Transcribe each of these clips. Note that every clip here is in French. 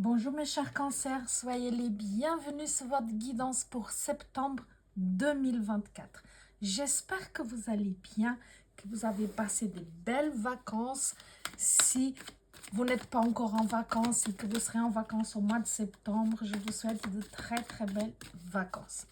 Bonjour mes chers cancers, soyez les bienvenus sur votre guidance pour septembre 2024. J'espère que vous allez bien, que vous avez passé de belles vacances. Si vous n'êtes pas encore en vacances et que vous serez en vacances au mois de septembre, je vous souhaite de très belles vacances.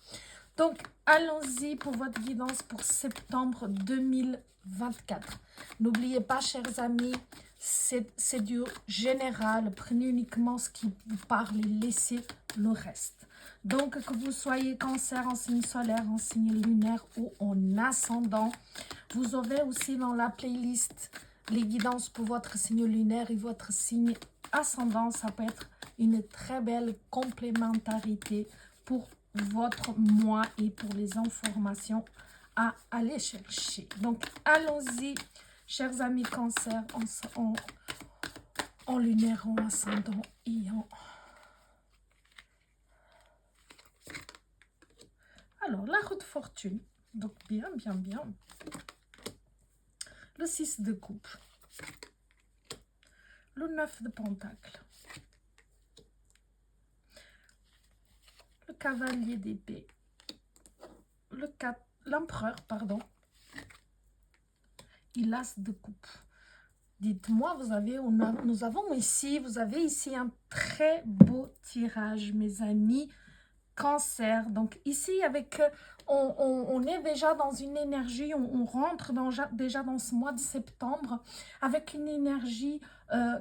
Donc, allons-y pour votre guidance pour septembre 2024. N'oubliez pas, chers amis, c'est du général. Prenez uniquement ce qui vous parle et laissez le reste. Donc, que vous soyez cancer en signe solaire, en signe lunaire ou en ascendant, vous aurez aussi dans la playlist les guidances pour votre signe lunaire et votre signe ascendant. Ça peut être une très belle complémentarité pour votre mois et pour les informations à aller chercher. Donc, allons-y, chers amis cancer, en lunaire, en ascendant et en... Alors, la roue de fortune. Donc, bien. Le 6 de coupe. Le 9 de pentacle. Le cavalier d'épée. L'empereur, pardon. Et l'as de coupe. Dites-moi, vous avez ici un très beau tirage, mes amis cancer. Donc ici, avec on est déjà dans une énergie, on rentre déjà dans ce mois de septembre avec une énergie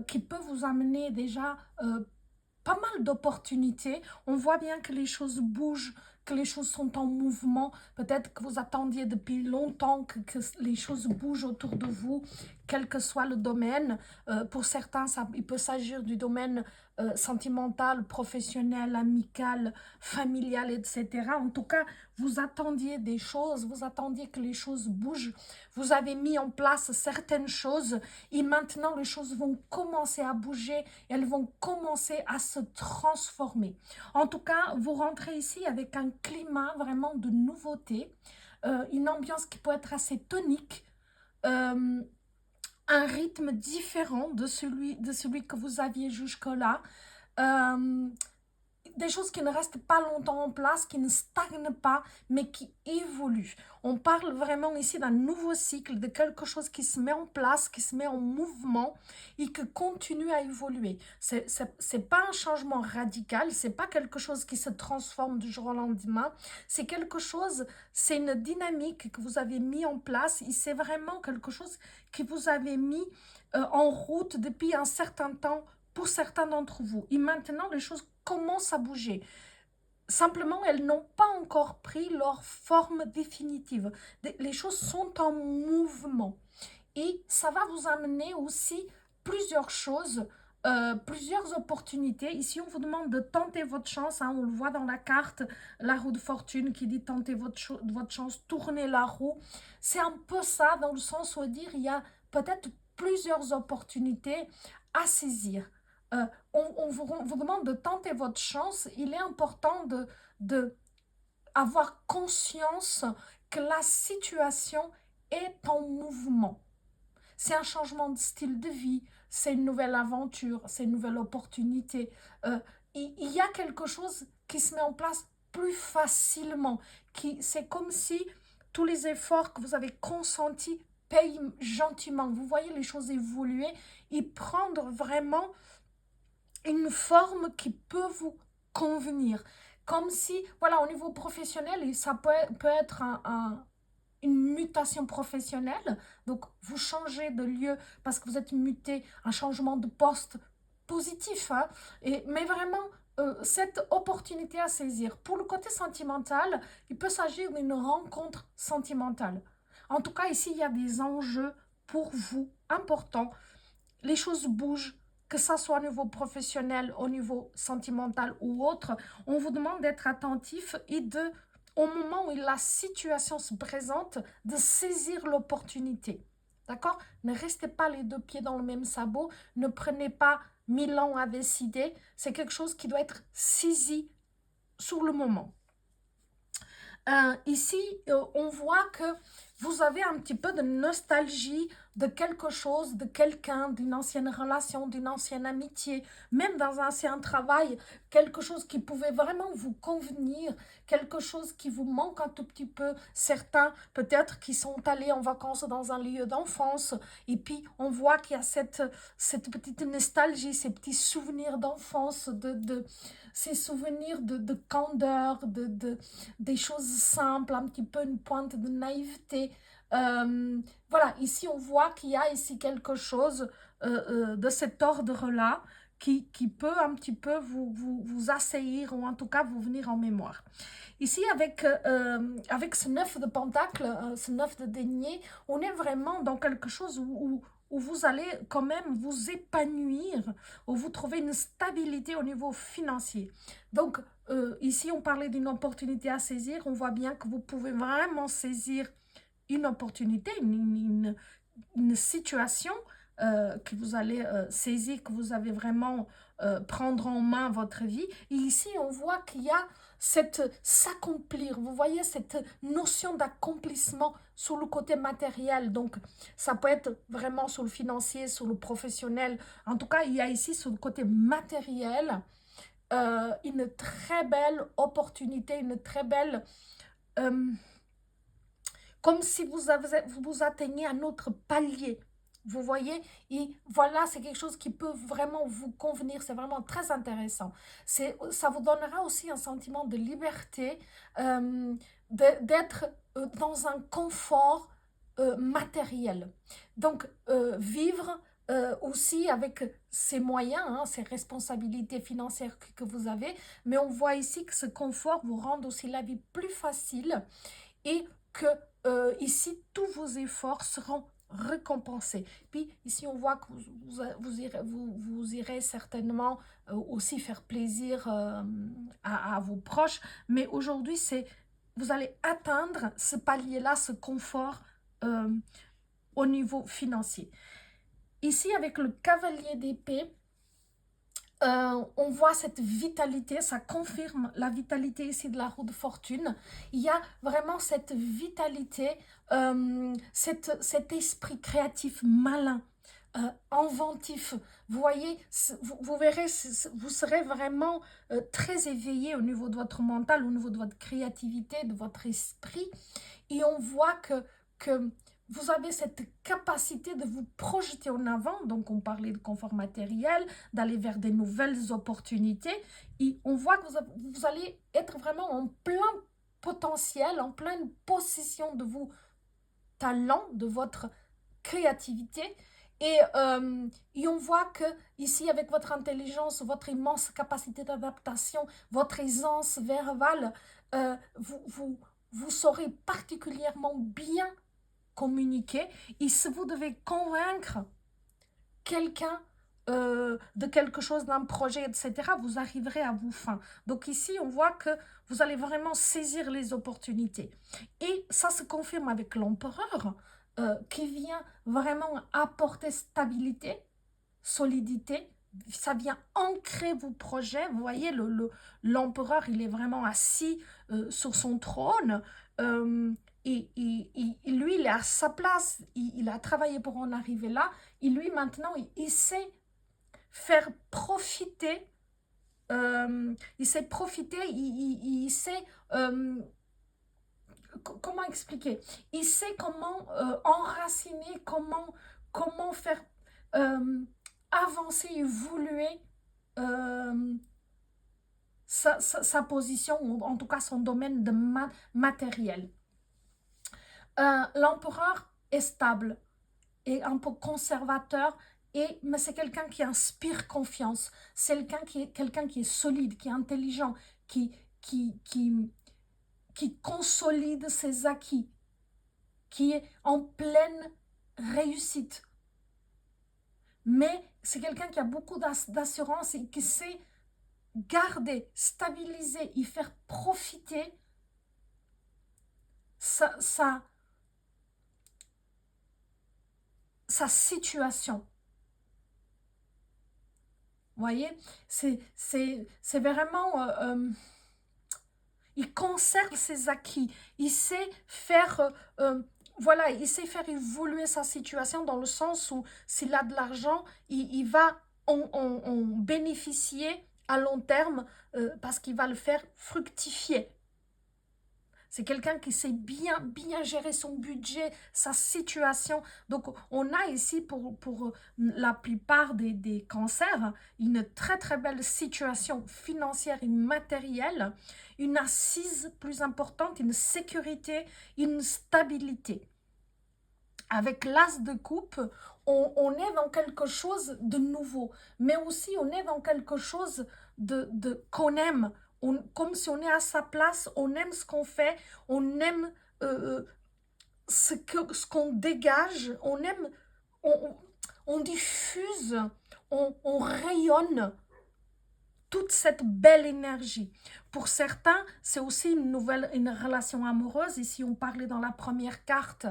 qui peut vous amener déjà pas mal d'opportunités. On voit bien que les choses bougent, que les choses sont en mouvement. Peut-être que vous attendiez depuis longtemps que les choses bougent autour de vous, quel que soit le domaine. Pour certains, il peut s'agir du domaine sentimental, professionnel, amical, familial, etc. En tout cas, vous attendiez des choses, vous attendiez que les choses bougent. Vous avez mis en place certaines choses et maintenant, les choses vont commencer à bouger. Elles vont commencer à se transformer. En tout cas, vous rentrez ici avec un climat vraiment de nouveauté, une ambiance qui peut être assez tonique, un rythme différent de celui que vous aviez jusque-là. Des choses qui ne restent pas longtemps en place, qui ne stagnent pas, mais qui évoluent. On parle vraiment ici d'un nouveau cycle, de quelque chose qui se met en place, qui se met en mouvement et qui continue à évoluer. C'est pas un changement radical, c'est pas quelque chose qui se transforme du jour au lendemain, c'est quelque chose, c'est une dynamique que vous avez mis en place et c'est vraiment quelque chose que vous avez mis en route depuis un certain temps pour certains d'entre vous. Et maintenant, les choses commencent à bouger. Simplement, elles n'ont pas encore pris leur forme définitive. Les choses sont en mouvement. Et ça va vous amener aussi plusieurs choses, plusieurs opportunités. Ici, on vous demande de tenter votre chance. Hein, on le voit dans la carte, la roue de fortune qui dit tenter votre chance, tourner la roue. C'est un peu ça dans le sens où dire il y a peut-être plusieurs opportunités à saisir. On vous demande de tenter votre chance. Il est important de avoir conscience que la situation est en mouvement. C'est un changement de style de vie, c'est une nouvelle aventure, c'est une nouvelle opportunité. Il y a quelque chose qui se met en place plus facilement. C'est comme si tous les efforts que vous avez consentis payent gentiment. Vous voyez les choses évoluer et prendre vraiment une forme qui peut vous convenir. Comme si, voilà, au niveau professionnel, ça peut être une mutation professionnelle. Donc, vous changez de lieu parce que vous êtes muté, un changement de poste positif. Hein, mais vraiment, cette opportunité à saisir. Pour le côté sentimental, il peut s'agir d'une rencontre sentimentale. En tout cas, ici, il y a des enjeux pour vous importants. Les choses bougent, que ça soit au niveau professionnel, au niveau sentimental ou autre. On vous demande d'être attentif et au moment où la situation se présente, de saisir l'opportunité. D'accord? Ne restez pas les deux pieds dans le même sabot. Ne prenez pas 1000 ans à décider. C'est quelque chose qui doit être saisi sur le moment. Ici, on voit que vous avez un petit peu de nostalgie de quelque chose, de quelqu'un, d'une ancienne relation, d'une ancienne amitié, même dans un ancien travail, quelque chose qui pouvait vraiment vous convenir, quelque chose qui vous manque un tout petit peu. Certains, peut-être, qui sont allés en vacances dans un lieu d'enfance, et puis on voit qu'il y a cette petite nostalgie, ces petits souvenirs d'enfance, ces souvenirs de candeur, des choses simples, un petit peu une pointe de naïveté. Voilà, ici on voit qu'il y a ici quelque chose de cet ordre-là qui peut un petit peu vous assaillir ou en tout cas vous venir en mémoire. Ici, avec ce 9 de pentacle, ce 9 de denier, on est vraiment dans quelque chose où vous allez quand même vous épanouir, où vous trouvez une stabilité au niveau financier. Donc, ici, on parlait d'une opportunité à saisir. On voit bien que vous pouvez vraiment saisir une opportunité, une situation que vous allez saisir, que vous avez vraiment prendre en main votre vie. Et ici, on voit qu'il y a s'accomplir. Vous voyez cette notion d'accomplissement sur le côté matériel. Donc, ça peut être vraiment sur le financier, sur le professionnel. En tout cas, il y a ici sur le côté matériel une très belle opportunité, une très belle... comme si vous atteignez un autre palier. Vous voyez, et voilà, c'est quelque chose qui peut vraiment vous convenir, c'est vraiment très intéressant. Ça vous donnera aussi un sentiment de liberté, d'être dans un confort matériel. Donc, vivre aussi avec ses moyens, hein, ses responsabilités financières que vous avez, mais on voit ici que ce confort vous rend aussi la vie plus facile et que ici, tous vos efforts seront récompensés. Puis ici, on voit que vous irez certainement aussi faire plaisir à vos proches, mais aujourd'hui, vous allez atteindre ce palier-là, ce confort au niveau financier. Ici, avec le cavalier d'épée, on voit cette vitalité, ça confirme la vitalité ici de la roue de fortune. Il y a vraiment cette vitalité, cet esprit créatif malin, inventif. Vous voyez, vous verrez, vous serez vraiment très éveillé au niveau de votre mental, au niveau de votre créativité, de votre esprit. Et on voit que vous avez cette capacité de vous projeter en avant. Donc, on parlait de confort matériel, d'aller vers des nouvelles opportunités. Et on voit que vous allez être vraiment en plein potentiel, en pleine possession de vos talents, de votre créativité. Et on voit que ici, avec votre intelligence, votre immense capacité d'adaptation, votre aisance verbale, vous saurez particulièrement bien communiquer. Et si vous devez convaincre quelqu'un de quelque chose, d'un projet, etc., vous arriverez à vos fins. Donc ici, on voit que vous allez vraiment saisir les opportunités. Et ça se confirme avec l'empereur qui vient vraiment apporter stabilité, solidité. Ça vient ancrer vos projets. Vous voyez, l'empereur, il est vraiment assis sur son trône. Et lui, il est à sa place. Il a travaillé pour en arriver là. Et lui, maintenant, il sait faire profiter. Il sait profiter. Il sait... comment expliquer? Il sait comment enraciner, comment faire avancer, évoluer sa position, ou en tout cas son domaine de matériel. L'empereur est stable et un peu conservateur, mais c'est quelqu'un qui inspire confiance. C'est quelqu'un qui est solide, qui est intelligent, qui consolide ses acquis, qui est en pleine réussite. Mais c'est quelqu'un qui a beaucoup d'assurance et qui sait garder, stabiliser et faire profiter sa situation. Vous voyez, c'est vraiment... il conserve ses acquis. Il sait faire voilà, il sait faire évoluer sa situation dans le sens où s'il a de l'argent, il va en bénéficier à long terme parce qu'il va le faire fructifier. C'est quelqu'un qui sait bien gérer son budget, sa situation. Donc, on a ici, pour la plupart des cancers, une très belle situation financière et matérielle, une assise plus importante, une sécurité, une stabilité. Avec l'as de coupe, on est dans quelque chose de nouveau, mais aussi on est dans quelque chose qu'on aime. Comme si on est à sa place, on aime ce qu'on fait, on aime ce qu'on dégage, on aime, on, on diffuse, on rayonne toute cette belle énergie. Pour certains, c'est aussi une relation amoureuse. Ici, on parlait dans la première carte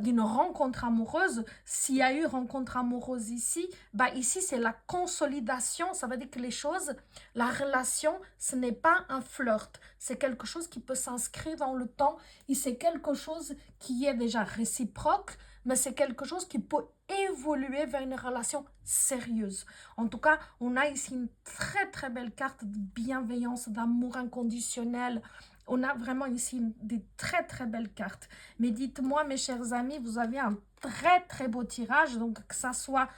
d'une rencontre amoureuse. S'il y a eu rencontre amoureuse ici, bah ici, c'est la consolidation. Ça veut dire que les choses, la relation, ce n'est pas un flirt. C'est quelque chose qui peut s'inscrire dans le temps et c'est quelque chose qui est déjà réciproque, mais c'est quelque chose qui peut évoluer vers une relation sérieuse. En tout cas, on a ici une très belle carte de bienveillance, d'amour inconditionnel. On a vraiment ici des très belles cartes. Mais dites-moi, mes chers amis, vous avez un très beau tirage, donc que ça soit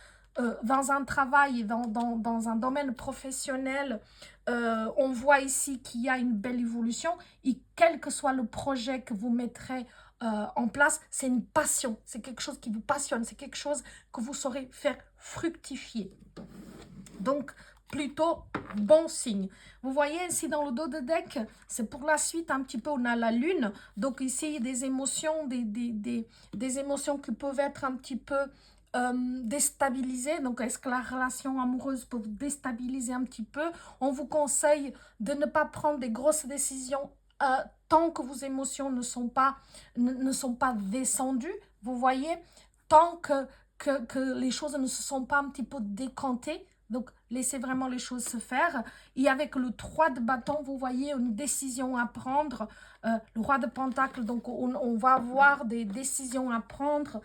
dans un travail, dans un domaine professionnel, on voit ici qu'il y a une belle évolution et quel que soit le projet que vous mettrez en place, c'est une passion, c'est quelque chose qui vous passionne, c'est quelque chose que vous saurez faire fructifier. Donc, plutôt bon signe. Vous voyez ici dans le dos de deck, c'est pour la suite un petit peu, on a la lune. Donc ici, des émotions, des émotions qui peuvent être un petit peu déstabilisées. Donc, est-ce que la relation amoureuse peut vous déstabiliser un petit peu? On vous conseille de ne pas prendre des grosses décisions tant que vos émotions ne sont pas descendues. Vous voyez, tant que les choses ne se sont pas un petit peu décantées. Donc, laissez vraiment les choses se faire. Et avec le 3 de bâton, vous voyez une décision à prendre. Le roi de pentacle, donc on va avoir des décisions à prendre.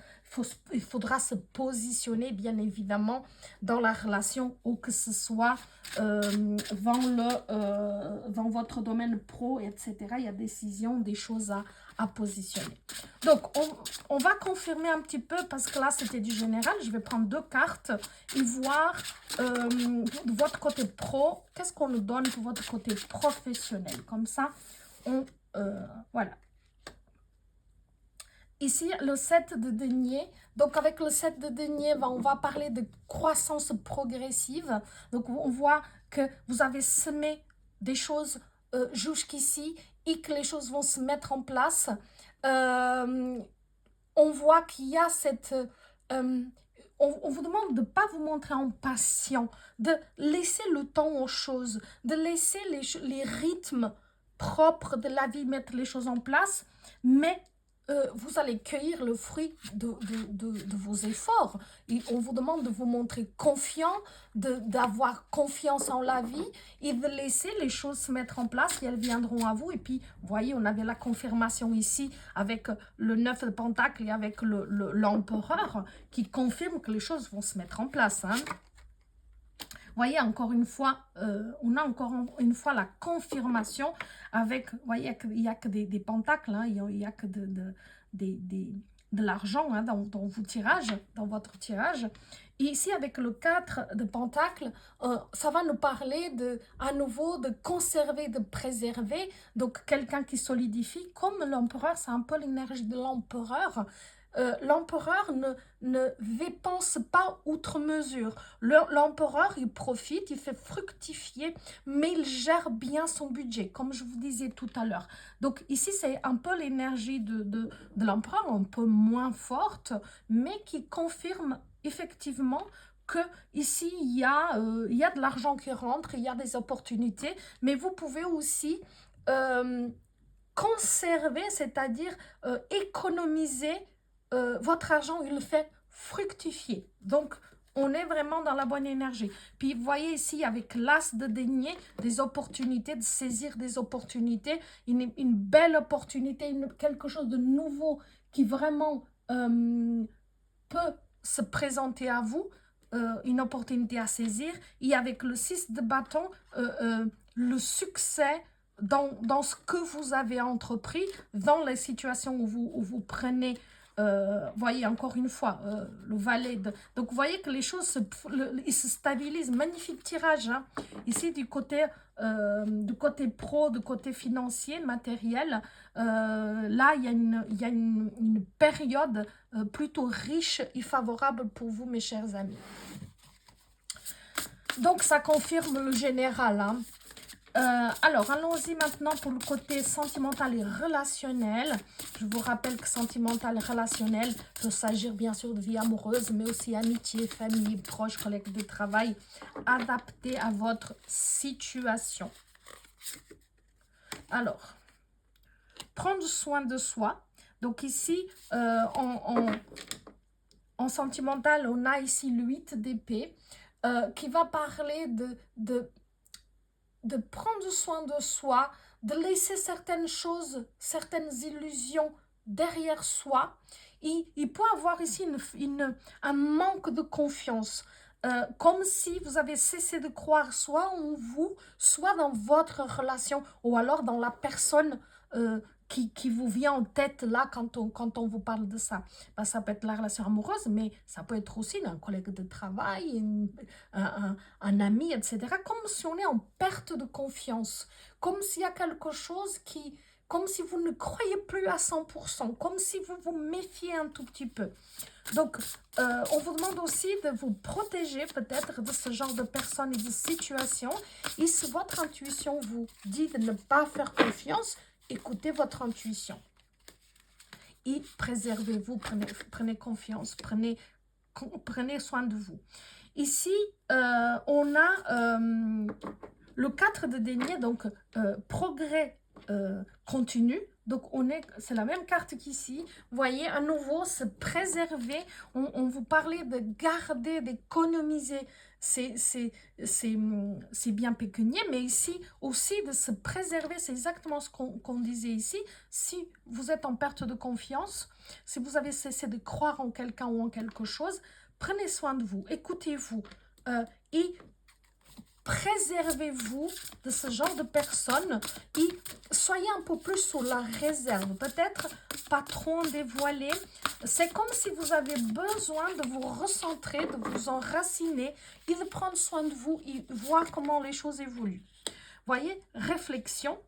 Il faudra se positionner, bien évidemment, dans la relation ou que ce soit dans votre domaine pro, etc. Il y a des choses à positionner. Donc, on va confirmer un petit peu parce que là, c'était du général. Je vais prendre 2 cartes et voir de votre côté pro, qu'est-ce qu'on nous donne pour votre côté professionnel. Comme ça, voilà. Ici, le 7 de denier. Donc, avec le 7 de denier, on va parler de croissance progressive. Donc, on voit que vous avez semé des choses jusqu'ici et que les choses vont se mettre en place. On voit qu'il y a cette... on vous demande de ne pas vous montrer impatient, de laisser le temps aux choses, de laisser les rythmes propres de la vie mettre les choses en place, mais vous allez cueillir le fruit de vos efforts. Et on vous demande de vous montrer confiant, d'avoir confiance en la vie et de laisser les choses se mettre en place et elles viendront à vous. Et puis, vous voyez, on avait la confirmation ici avec le 9 de Pentacle et avec l'empereur qui confirme que les choses vont se mettre en place. Hein. Vous voyez, encore une fois, on a encore une fois la confirmation avec, vous voyez, il n'y a que des pentacles, hein, il n'y a que de l'argent hein, dans vos tirages, dans votre tirage. Et ici, avec le 4 de pentacles, ça va nous parler à nouveau de conserver, de préserver. Donc, quelqu'un qui solidifie, comme l'empereur, c'est un peu l'énergie de l'empereur. L'empereur ne dépense pas outre mesure. L'empereur, il profite, il fait fructifier, mais il gère bien son budget, comme je vous disais tout à l'heure. Donc ici, c'est un peu l'énergie de l'empereur, un peu moins forte, mais qui confirme effectivement que ici, il y a de l'argent qui rentre, il y a des opportunités, mais vous pouvez aussi... conserver, c'est-à-dire économiser votre argent, il le fait fructifier. Donc, on est vraiment dans la bonne énergie. Puis, vous voyez ici, avec l'as de denier, des opportunités, de saisir des opportunités, une belle opportunité, quelque chose de nouveau qui vraiment peut se présenter à vous, une opportunité à saisir. Et avec le 6 de bâton, le succès dans ce que vous avez entrepris, dans les situations où vous prenez, voyez encore une fois, le valet. Donc vous voyez que les choses ils se stabilisent. Magnifique tirage. Hein. Ici du côté pro, du côté financier, matériel, là il y a une période plutôt riche et favorable pour vous, mes chers amis. Donc ça confirme le général. Hein. Alors, allons-y maintenant pour le côté sentimental et relationnel. Je vous rappelle que sentimental et relationnel peut s'agir bien sûr de vie amoureuse, mais aussi amitié, famille, proches, collègues de travail, adapté à votre situation. Alors, prendre soin de soi. Donc ici, en sentimental, on a ici le 8 d'épée qui va parler de prendre soin de soi, de laisser certaines choses, certaines illusions derrière soi. Il peut avoir ici un manque de confiance, comme si vous avez cessé de croire soit en vous, soit dans votre relation, ou alors dans la personne qui vous vient en tête là quand on vous parle de ça. Ben, ça peut être la relation amoureuse, mais ça peut être aussi un collègue de travail, un ami, etc. Comme si on est en perte de confiance, comme s'il y a quelque chose comme si vous ne croyez plus à 100%, comme si vous vous méfiez un tout petit peu. Donc, on vous demande aussi de vous protéger peut-être de ce genre de personnes et de situations. Et si votre intuition vous dit de ne pas faire confiance, écoutez votre intuition. Et préservez-vous, prenez confiance, prenez soin de vous. Ici, on a le 4 de denier, donc progrès continu. Donc, c'est la même carte qu'ici. Vous voyez, à nouveau, se préserver. On vous parlait de garder, d'économiser. C'est bien pécunier, mais ici aussi de se préserver, c'est exactement ce qu'on disait ici. Si vous êtes en perte de confiance, si vous avez cessé de croire en quelqu'un ou en quelque chose, prenez soin de vous, écoutez-vous et préservez-vous de ce genre de personnes et soyez un peu plus sur la réserve, peut-être pas trop dévoilé. C'est comme si vous avez besoin de vous recentrer, de vous enraciner et de prendre soin de vous et voir comment les choses évoluent. Voyez, réflexion.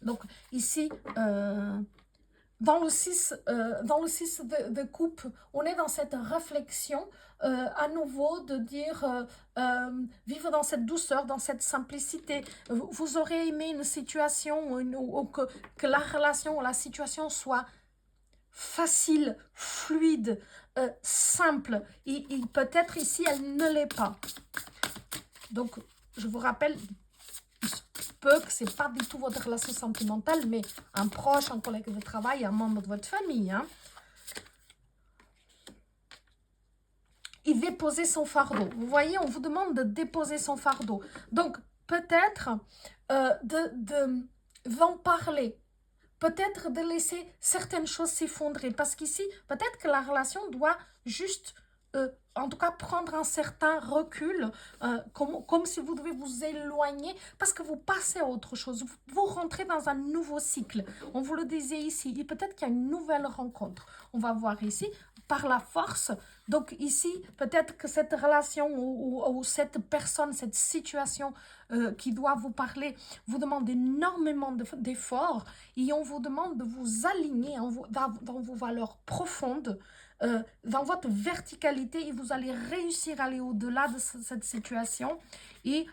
Donc ici, dans le 6 de coupe, on est dans cette réflexion à nouveau de dire vivre dans cette douceur, dans cette simplicité. Vous aurez aimé une situation ou que la relation ou la situation soit facile, fluide, simple. Et peut-être ici, elle ne l'est pas. Donc, je vous rappelle que ce n'est pas du tout votre relation sentimentale, mais un proche, un collègue de travail, un membre de votre famille. Hein. Il déposer son fardeau. Vous voyez, on vous demande de déposer son fardeau. Donc, peut-être d'en parler. Peut-être de laisser certaines choses s'effondrer. Parce qu'ici, peut-être que la relation doit juste... en tout cas, prendre un certain recul, comme si vous devez vous éloigner, parce que vous passez à autre chose, vous rentrez dans un nouveau cycle. On vous le disait ici, et peut-être qu'il y a une nouvelle rencontre. On va voir ici, par la force. Donc ici, peut-être que cette relation ou cette personne, cette situation qui doit vous parler, vous demande énormément d'efforts, et on vous demande de vous aligner dans vos valeurs profondes, dans votre verticalité, et vous allez réussir à aller au-delà de cette situation. Et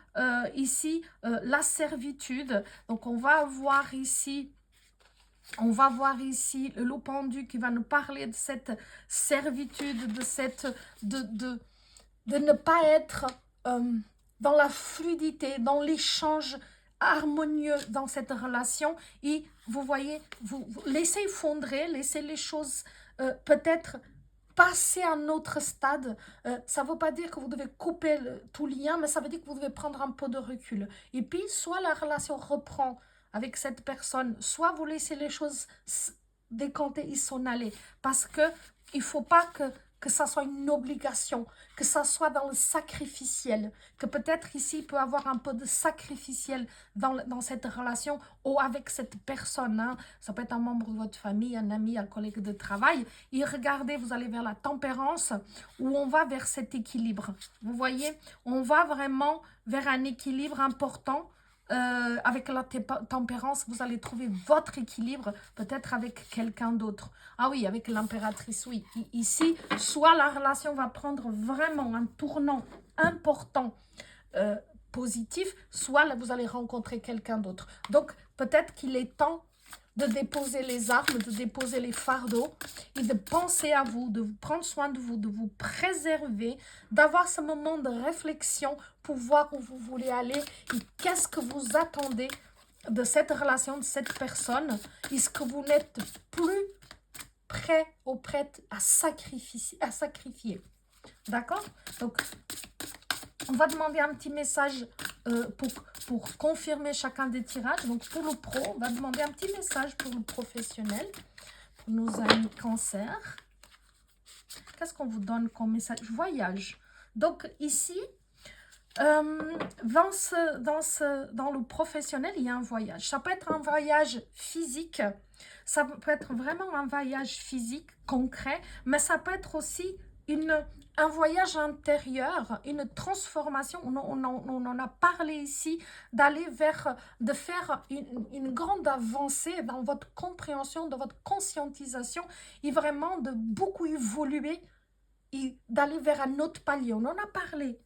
ici, la servitude. Donc, on va voir ici le loup pendu qui va nous parler de cette servitude, de ne pas être dans la fluidité, dans l'échange harmonieux dans cette relation. Et vous voyez, vous laissez effondrer, laissez les choses peut-être passer à un autre stade. Ça ne veut pas dire que vous devez couper tout lien, mais ça veut dire que vous devez prendre un peu de recul. Et puis, soit la relation reprend avec cette personne, soit vous laissez les choses décanter et s'en aller. Parce que il ne faut pas que ça soit une obligation, que ça soit dans le sacrificiel, que peut-être ici, il peut y avoir un peu de sacrificiel dans cette relation ou avec cette personne. Hein. Ça peut être un membre de votre famille, un ami, un collègue de travail. Et regardez, vous allez vers la tempérance où on va vers cet équilibre. Vous voyez, on va vraiment vers un équilibre important. Avec la tempérance, vous allez trouver votre équilibre, peut-être avec quelqu'un d'autre. Ah oui, avec l'impératrice, oui. Ici, soit la relation va prendre vraiment un tournant important, positif, soit là, vous allez rencontrer quelqu'un d'autre. Donc, peut-être qu'il est temps de déposer les armes, de déposer les fardeaux et de penser à vous, de prendre soin de vous préserver, d'avoir ce moment de réflexion pour voir où vous voulez aller et qu'est-ce que vous attendez de cette relation, de cette personne. Est-ce que vous n'êtes plus prêt ou prête à sacrifier. D'accord? Donc, on va demander un petit message pour confirmer chacun des tirages. Donc, pour le pro, on va demander un petit message pour le professionnel, pour nos amis cancer. Qu'est-ce qu'on vous donne comme message? Voyage. Donc, ici, dans le professionnel, il y a un voyage. Ça peut être un voyage physique, ça peut être vraiment un voyage physique, concret, mais ça peut être aussi un voyage intérieur, une transformation. On en a parlé ici, de faire une grande avancée dans votre compréhension, dans votre conscientisation, et vraiment de beaucoup évoluer et d'aller vers un autre palier. On en a parlé.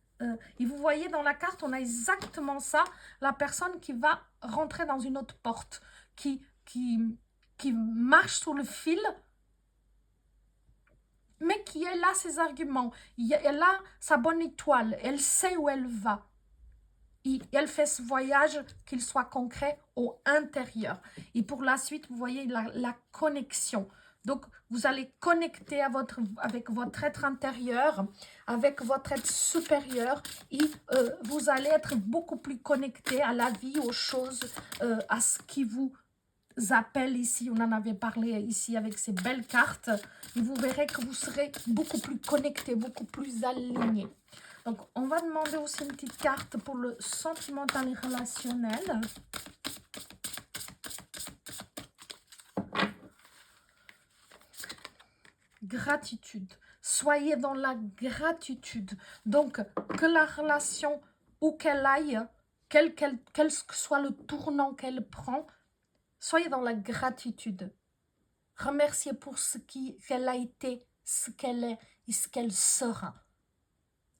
Et vous voyez dans la carte, on a exactement ça, la personne qui va rentrer dans une autre porte, qui marche sur le fil, mais qui a là ses arguments, elle a sa bonne étoile, elle sait où elle va. Et elle fait ce voyage, qu'il soit concret au intérieur. Et pour la suite, vous voyez la connexion. Donc, vous allez connecter avec votre être intérieur, avec votre être supérieur, et vous allez être beaucoup plus connecté à la vie, aux choses, à ce qui vous appelle ici. On en avait parlé ici avec ces belles cartes. Et vous verrez que vous serez beaucoup plus connecté, beaucoup plus aligné. Donc, on va demander aussi une petite carte pour le sentimental et relationnel. Gratitude. Soyez dans la gratitude. Donc, que la relation, où qu'elle aille, quel que soit le tournant qu'elle prend, soyez dans la gratitude. Remerciez pour ce qu'elle a été, ce qu'elle est et ce qu'elle sera.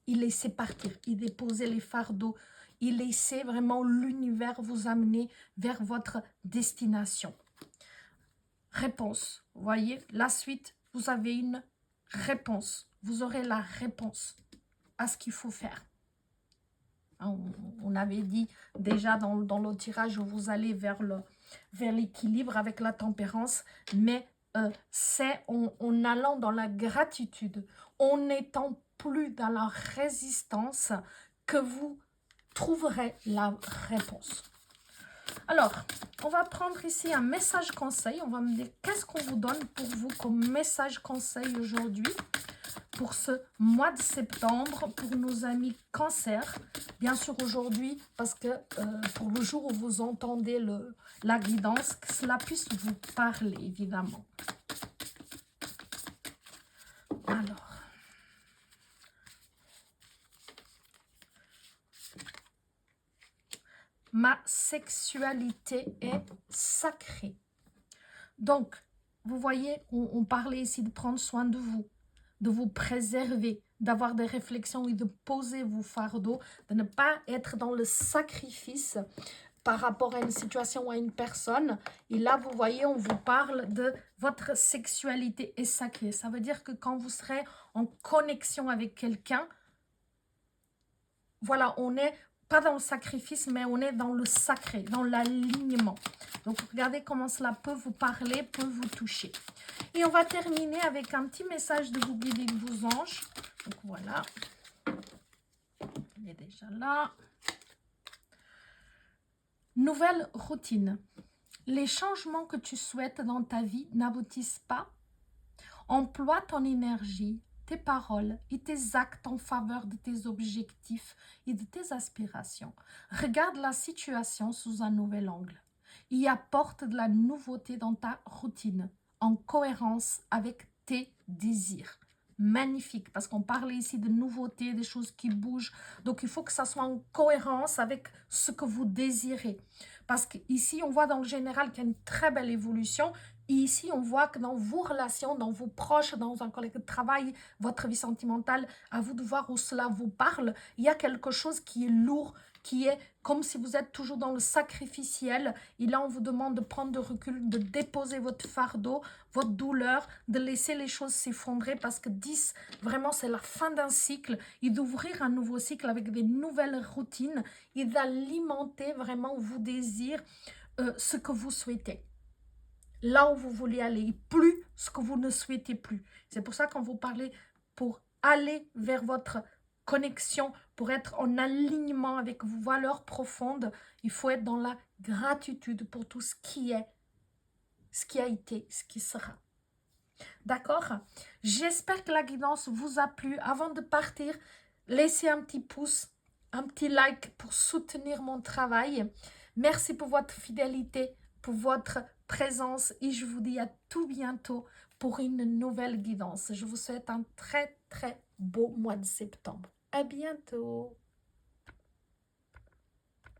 Il laissait partir, il déposait les fardeaux, il laissait vraiment l'univers vous amener vers votre destination. Réponse, vous voyez, la suite, vous avez une réponse. Vous aurez la réponse à ce qu'il faut faire. On avait dit déjà dans le tirage où vous allez vers l'équilibre avec la tempérance, mais c'est en allant dans la gratitude, en n'étant plus dans la résistance, que vous trouverez la réponse. Alors, on va prendre ici un message conseil. On va me dire qu'est-ce qu'on vous donne pour vous comme message conseil aujourd'hui, pour ce mois de septembre, pour nos amis cancer. Bien sûr aujourd'hui, parce que pour le jour où vous entendez la guidance, que cela puisse vous parler, évidemment. Alors, ma sexualité est sacrée. Donc, vous voyez, on parlait ici de prendre soin de vous préserver, d'avoir des réflexions et de poser vos fardeaux, de ne pas être dans le sacrifice par rapport à une situation ou à une personne. Et là, vous voyez, on vous parle de votre sexualité est sacrée. Ça veut dire que quand vous serez en connexion avec quelqu'un, voilà, on n'est pas dans le sacrifice, mais on est dans le sacré, dans l'alignement. Donc, regardez comment cela peut vous parler, peut vous toucher. Et on va terminer avec un petit message de vos guides et de vos anges. Donc, voilà. Il est déjà là. Nouvelle routine. Les changements que tu souhaites dans ta vie n'aboutissent pas. Emploie ton énergie, tes paroles et tes actes en faveur de tes objectifs et de tes aspirations. Regarde la situation sous un nouvel angle. Y apporte de la nouveauté dans ta routine, en cohérence avec tes désirs. Magnifique, parce qu'on parle ici de nouveautés, des choses qui bougent. Donc, il faut que ça soit en cohérence avec ce que vous désirez. Parce qu'ici, on voit dans le général qu'il y a une très belle évolution. Et ici, on voit que dans vos relations, dans vos proches, dans un collègue de travail, votre vie sentimentale, à vous de voir où cela vous parle, il y a quelque chose qui est lourd, qui est comme si vous êtes toujours dans le sacrificiel. Et là, on vous demande de prendre de recul, de déposer votre fardeau, votre douleur, de laisser les choses s'effondrer parce que 10, vraiment, c'est la fin d'un cycle et d'ouvrir un nouveau cycle avec des nouvelles routines et d'alimenter vraiment vos désirs, ce que vous souhaitez. Là où vous voulez aller, plus ce que vous ne souhaitez plus. C'est pour ça qu'on vous parlait pour aller vers votre connexion, pour être en alignement avec vos valeurs profondes, il faut être dans la gratitude pour tout ce qui est, ce qui a été, ce qui sera. D'accord? J'espère que la guidance vous a plu. Avant de partir, laissez un petit pouce, un petit like pour soutenir mon travail. Merci pour votre fidélité, pour votre présence et je vous dis à tout bientôt pour une nouvelle guidance. Je vous souhaite un très très beau mois de septembre. À bientôt.